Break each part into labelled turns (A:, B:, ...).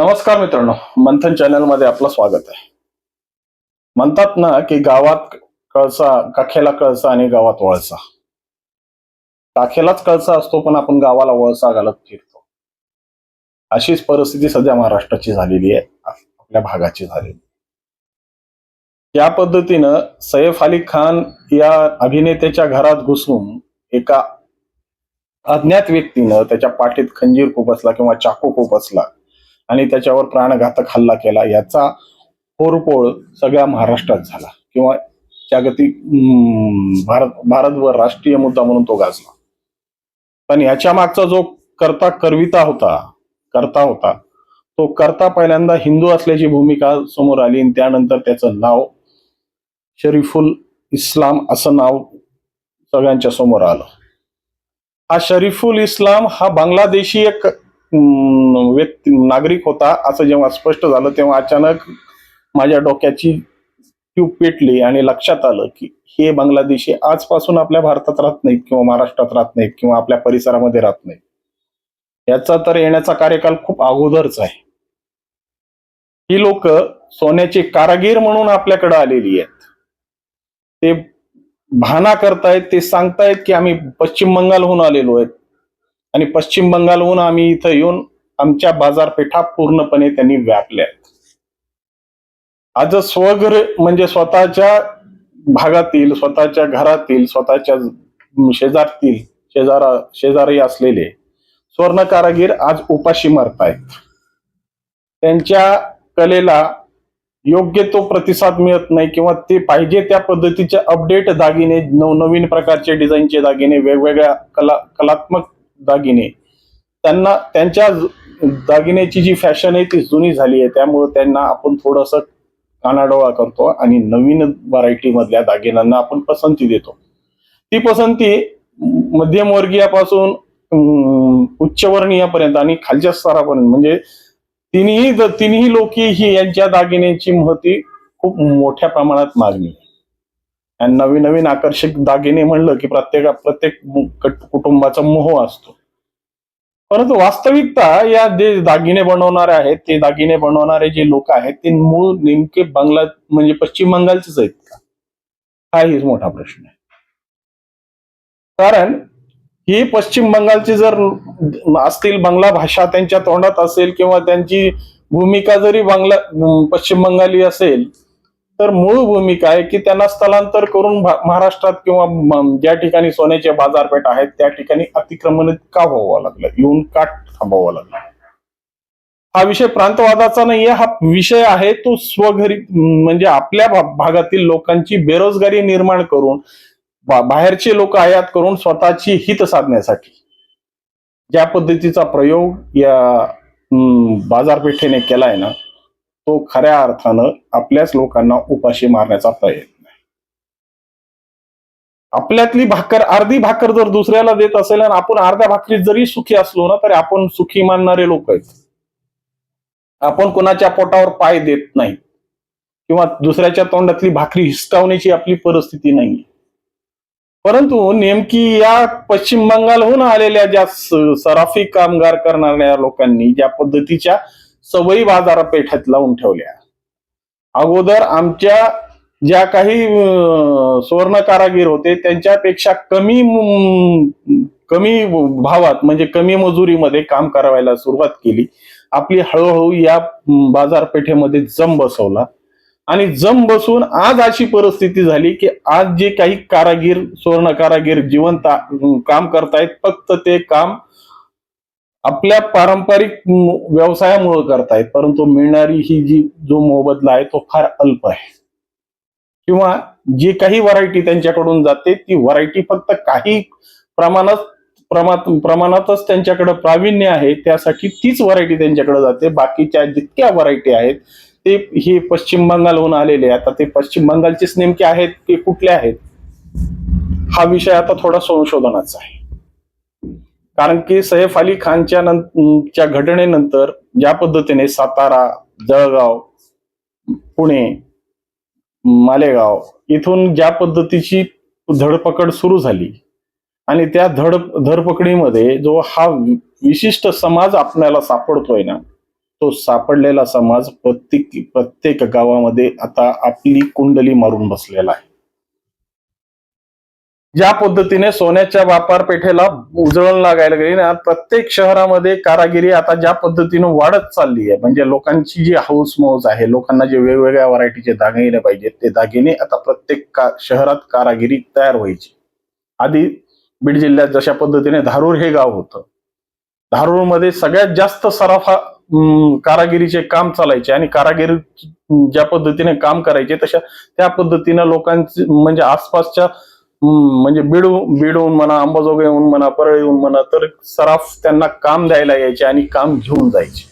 A: नमस्कार मित्रांनो, मंथन चॅनल मध्ये आपलं स्वागत आहे. म्हणतात ना की गावात कळसा, काखेला कळसा आणि गावात वळसा. काखेलाच कळसा असतो पण आपण गावाला वळसा घालत फिरतो. अशीच परिस्थिती सध्या महाराष्ट्राची झालेली आहे, आपल्या भागाची झालेली. या पद्धतीनं सैफ अली खान या अभिनेत्याच्या घरात घुसून एका अज्ञात व्यक्तीनं त्याच्या पाठीत खंजीर खुपसला किंवा चाकू खुपसला आणि त्याच्यावर प्राणघातक हल्ला केला. याचा होरपोळ सगळ्या महाराष्ट्रात झाला किंवा जागतिक भारतभर राष्ट्रीय मुद्दा म्हणून तो गाजला. पण याच्या मागचा जो करता होता तो करता पहिल्यांदा हिंदू असल्याची भूमिका समोर आली आणि त्यानंतर त्याचं नाव शरीफुल इस्लाम असं नाव सगळ्यांच्या समोर आलं. हा शरीफुल इस्लाम हा बांगलादेशी एक नागरिक होता असं जेव्हा स्पष्ट झालं तेव्हा अचानक माझ्या डोक्याची ट्यूब पेटली आणि लक्षात आलं की हे बांगलादेशी आजपासून आपल्या भारतात राहत नाहीत किंवा महाराष्ट्रात राहत नाहीत किंवा आपल्या परिसरामध्ये राहत नाहीत. याचा तर येण्याचा कार्यकाल खूप अगोदरच आहे. ही लोक सोन्याचे कारागीर म्हणून आपल्याकडे आलेली आहेत. ते भाना करतायत, ते सांगतायत की आम्ही पश्चिम बंगालहून आलेलो आहेत आणि पश्चिम बंगालहून आम्ही इथं येऊन आमच्या बाजारपेठा पूर्णपणे त्यांनी व्यापल्या आहेत. आज स्वघर म्हणजे स्वतःच्या भागातील, स्वतःच्या घरातील, स्वतःच्या शेजारी असलेले स्वर्ण कारागीर आज उपाशी मरतायत. त्यांच्या कलेला योग्य तो प्रतिसाद मिळत नाही किंवा ते पाहिजे त्या पद्धतीचे अपडेट दागिने, नवनवीन प्रकारचे डिझाईनचे दागिने, वेगवेगळ्या कलात्मक दागिने, त्यांना त्यांच्या दागिन्याची जी फॅशन आहे ती जुनी झाली आहे. त्यामुळे त्यांना आपण थोडंसं कानाडोळा करतो आणि नवीन व्हरायटी मधल्या दागिन्यांना आपण पसंती देतो. ती पसंती मध्यमवर्गीयापासून उच्चवर्णीयापर्यंत आणि खालच्या स्तरापर्यंत म्हणजे तिन्ही लोक ही यांच्या दागिन्यांची महती खूप मोठ्या प्रमाणात मागणी आहे. नवीन नवीन आकर्षक दागिने म्हणलं की प्रत्येक कुटुंबाचा मोह असतो. परंतु वास्तविकता या जे दागिने बनवणारे आहेत, ते दागिने बनवणारे जे लोक आहेत ते मूळ नेमके म्हणजे पश्चिम बंगालचेच आहेत का? हाही मोठा प्रश्न आहे. कारण ही पश्चिम बंगालची जर असतील, बांगला भाषा त्यांच्या तोंडात असेल किंवा त्यांची भूमिका जरी पश्चिम बंगाली असेल, तर मूळ भूमिका आहे की त्यांना स्थलांतर करून महाराष्ट्रात किंवा ज्या ठिकाणी सोन्याचे बाजारपेठ आहेत त्या ठिकाणी अतिक्रमणित का व्हावं लागलं, येऊन का थांबावं लागलं. हा विषय प्रांतवादाचा नाहीये, हा विषय आहे तो स्वघरी म्हणजे आपल्या भागातील लोकांची बेरोजगारी निर्माण करून बाहेरचे लोक आयात करून स्वतःची हित साधण्यासाठी ज्या पद्धतीचा प्रयोग या बाजारपेठेने केलाय ना, तो खऱ्या अर्थानं आपल्याच लोकांना उपाशी मारण्याचा प्रयत्न आहे. आपल्यातली भाकर, अर्धी भाकर जर दुसऱ्याला देत असेल आणि आपण अर्ध्या भाकरीत जरी सुखी असलो ना तरी आपण सुखी मानणारे लोक आहेत. आपण कोणाच्या पोटावर पाय देत नाही किंवा दुसऱ्याच्या तोंडातली भाकरी हिसकावण्याची आपली परिस्थिती नाही. परंतु नेमकी या पश्चिम बंगालहून आलेल्या ज्या सराफी कामगार करणाऱ्या लोकांनी ज्या पद्धतीच्या सवयी बाजारपेठेत लावून ठेवल्या, अगोदर आमच्या ज्या काही स्वर्ण कारागीर होते त्यांच्यापेक्षा कमी भावात म्हणजे कमी मजुरीमध्ये काम करायला सुरुवात केली. आपली हळूहळू या बाजारपेठेमध्ये जम बसवला आणि जम बसून आज अशी परिस्थिती झाली की आज जे काही कारागीर, स्वर्ण कारागीर जिवंत काम करतायत, फक्त ते काम आपल्या पारंपरिक व्यवसायामुळे करतायत, परंतु मिळणारी ही जो मोबदला आहे तो फार अल्प आहे किंवा जी काही व्हरायटी त्यांच्याकडून जाते ती व्हरायटी फक्त काही प्रमाणातच त्यांच्याकडे प्रावीण्य आहे त्यासाठी तीच व्हरायटी त्यांच्याकडे जाते. बाकीच्या जितक्या व्हरायटी आहेत ते हे पश्चिम बंगालहून आलेले. आता ते पश्चिम बंगालचेच नेमके आहेत ते कुठले आहेत हा विषय आता थोडा संशोधनाचा आहे. कारण की सैफ अली खानच्या घटनेनंतर ज्या पद्धतीने सातारा, जळगाव, पुणे, मालेगाव इथून ज्या पद्धतीची धडपकड सुरू झाली आणि त्या धडपकडीमध्ये जो हा विशिष्ट समाज आपल्याला सापडतोय ना, तो सापडलेला समाज प्रत्येक गावामध्ये आता आपली कुंडली मारून बसलेला आहे. ज्या पद्धतीने सोन्याच्या बाजारपेठेला उजळण लागायला गेली ना, प्रत्येक शहरामध्ये कारागिरी आता ज्या पद्धतीने वाढत चालली आहे, म्हणजे लोकांची जी हौस मौज आहे, लोकांना जे वेगवेगळ्या व्हरायटीचे दागिने पाहिजेत ते दागिने आता प्रत्येक शहरात कारागिरी तयार व्हायची. आधी बीड जिल्ह्यात जशा पद्धतीने धारूर हे गाव होतं, धारूरमध्ये सगळ्यात जास्त सराफा कारागिरीचे काम चालायचे आणि कारागिरी ज्या पद्धतीने काम करायचे तशा त्या पद्धतीने लोकांचे म्हणजे आसपासच्या म्हणजे बीडहून म्हणा, अंबाजोगाईहून म्हणा, परळीहून म्हणा, तर सराफ त्यांना काम द्यायला यायचे आणि काम घेऊन जायचे.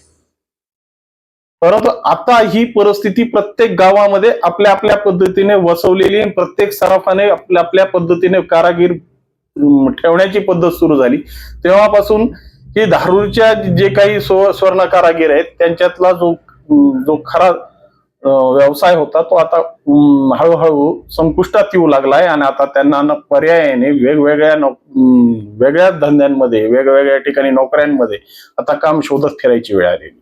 A: परंतु आता ही परिस्थिती प्रत्येक गावामध्ये आपल्या आपल्या पद्धतीने वसवलेली, प्रत्येक सराफाने आपल्या आपल्या पद्धतीने कारागीर ठेवण्याची पद्धत सुरू झाली. तेव्हापासून ही धारूरच्या जे काही स्वर्ण कारागीर आहेत त्यांच्यातला जो खरा व्यवसाय होता तो आता हळूहळू संपुष्टात येऊ लागलाय आणि आता त्यांना पर्यायाने वेगळ्या धंद्यांमध्ये, वेगवेगळ्या ठिकाणी नोकऱ्यांमध्ये आता काम शोधत फिरायची वेळ आलेली.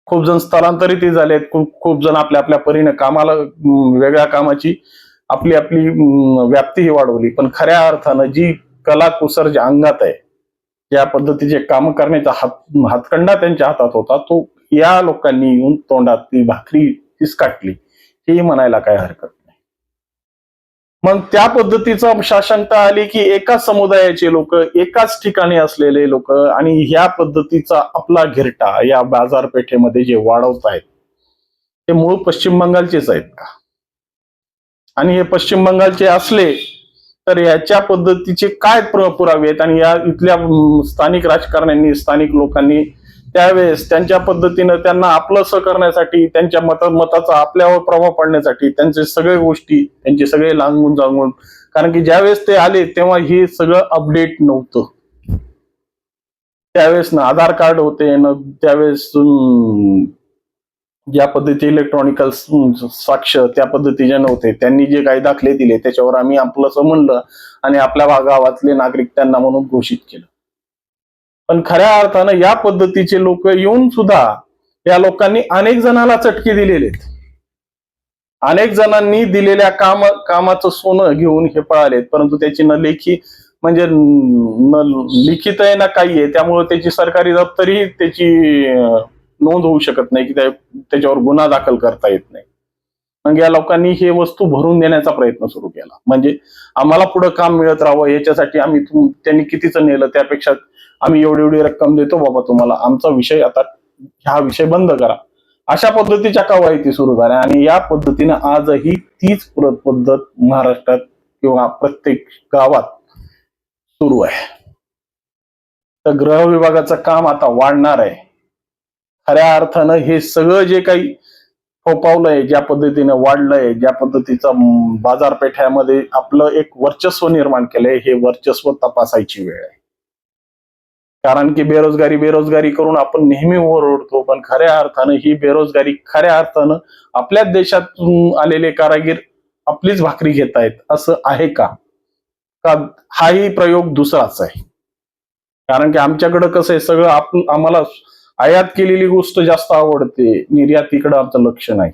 A: खूप जण स्थलांतरित झालेत, खूप जण आपल्या आपल्या परीने कामाला वेगळ्या कामाची आपली आपली व्याप्तीही वाढवली. पण खऱ्या अर्थानं जी कला कुसर ज्या अंगात आहे, ज्या पद्धतीचे काम करण्याचा हातखंडा त्यांच्या हातात होता, तो या लोकांनी येऊन तोंडात ती भाकरी फिसकाटली ही म्हणायला काय हरकत नाही. मग त्या पद्धतीचं शासनता आली की एकाच समुदायाचे लोक, एकाच ठिकाणी असलेले लोक आणि ह्या पद्धतीचा आपला घिरटा या बाजारपेठेमध्ये जे वाढवत आहेत ते मूळ पश्चिम बंगालचेच आहेत का? आणि हे पश्चिम बंगालचे असले तर याच्या पद्धतीचे काय पुरावे आहेत? आणि या इथल्या स्थानिक राजकारण्यांनी, स्थानिक लोकांनी त्यावेळेस त्यांच्या पद्धतीनं त्यांना आपलंसं करण्यासाठी, त्यांच्या मताचा आपल्यावर प्रभाव पडण्यासाठी त्यांचे सगळे गोष्टी, त्यांचे सगळे लांगून जाऊन, कारण की ज्यावेळेस ते आले तेव्हा हे सगळं अपडेट नव्हतं. त्यावेळेस ना आधार कार्ड होते ना, त्यावेळेस ज्या पद्धती इलेक्ट्रॉनिकल साक्ष त्या पद्धतीचे नव्हते. त्यांनी जे काही दाखले दिले त्याच्यावर आम्ही आपलंसं म्हणलं आणि आपल्या गावातले नागरिक त्यांना म्हणून घोषित केलं. पण खऱ्या अर्थानं या पद्धतीचे लोक येऊन सुद्धा या लोकांनी अनेक जणांना चटके दिलेले आहेत. अनेक जणांनी दिलेल्या कामाचं सोनं घेऊन हे पळालेत, परंतु त्याची न लेखी म्हणजे न लिखित आहे ना काही आहे, त्यामुळे त्याची सरकारी दप्तरी त्याची नोंद होऊ शकत नाही की त्याच्यावर गुन्हा दाखल करता येत नाही. मग या लोकांनी हे वस्तू भरून देण्याचा प्रयत्न सुरू केला, म्हणजे आम्हाला पुढे काम मिळत राहावं याच्यासाठी आम्ही त्यांनी कितीचं नेलं त्यापेक्षा आम्ही एवढी रक्कम देतो बाबा तुम्हाला, आमचा विषय आता हा विषय बंद करा, अशा पद्धतीच्या कवायती सुरू झाल्या. आणि या पद्धतीने आजही तीच पद्धत महाराष्ट्रात किंवा प्रत्येक गावात सुरू आहे. तर गृह विभागाचं काम आता वाढणार आहे. खऱ्या अर्थानं हे सगळं जे काही फोपावलंय, ज्या पद्धतीने वाढलंय, ज्या पद्धतीचं बाजारपेठ्यामध्ये आपलं एक वर्चस्व निर्माण केलंय, हे वर्चस्व तपासायची वेळ आहे. कारण की बेरोजगारी करून आपण नेहमी ओरडतो, पण खऱ्या अर्थानं ही बेरोजगारी खऱ्या अर्थानं आपल्याच देशातून आलेले कारागीर आपलीच भाकरी घेत आहेत असं आहे का? हाही प्रयोग दुसराच आहे. कारण की आमच्याकडं कसं आहे, सगळं आम्हाला आयात केलेली गोष्ट जास्त आवडते, निर्यातीकडे आमचं लक्ष नाही.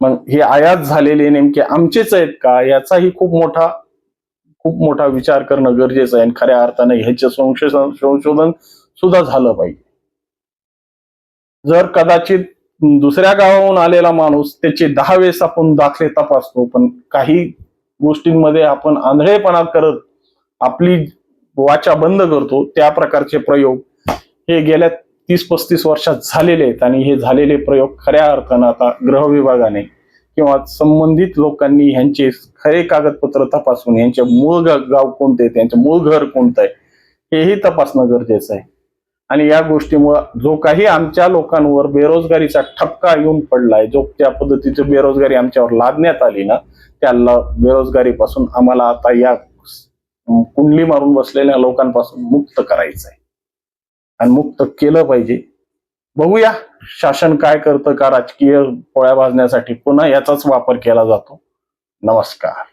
A: मग हे आयात झालेले नेमके आमचेच आहेत का, याचाही खूप मोठा विचार करणं गरजेचं आहे. खऱ्या अर्थाने ह्याचे संशोधन सुद्धा झालं पाहिजे. जर कदाचित दुसऱ्या गावाहून आलेला माणूस त्याचे 10 वेळेस आपण दाखले तपासतो, पण काही गोष्टींमध्ये आपण आंधळेपणा करत आपली वाचा बंद करतो, त्या प्रकारचे प्रयोग हे गेल्या 30-35 वर्षात झालेले आहेत. आणि हे झालेले प्रयोग खऱ्या अर्थानं आता गृह विभागाने किंवा संबंधित लोकांनी ह्यांचे खरे कागदपत्र तपासून यांचे मूळ गाव कोणते, त्यांचे मूळ घर कोणतं आहे हेही तपासणं गरजेचं आहे. आणि या गोष्टीमुळे जो काही आमच्या लोकांवर बेरोजगारीचा ठपका येऊन पडलाय, जो त्या पद्धतीची बेरोजगारी आमच्यावर लादण्यात आली ना, त्या बेरोजगारीपासून आम्हाला आता या कुंडली मारून बसलेल्या लोकांपासून मुक्त करायचं आहे आणि मुक्त केलं पाहिजे. बघूया शासन काय करतं का राजकीय पोळ्या भाजण्यासाठी पुन्हा याचाच वापर केला जातो. नमस्कार.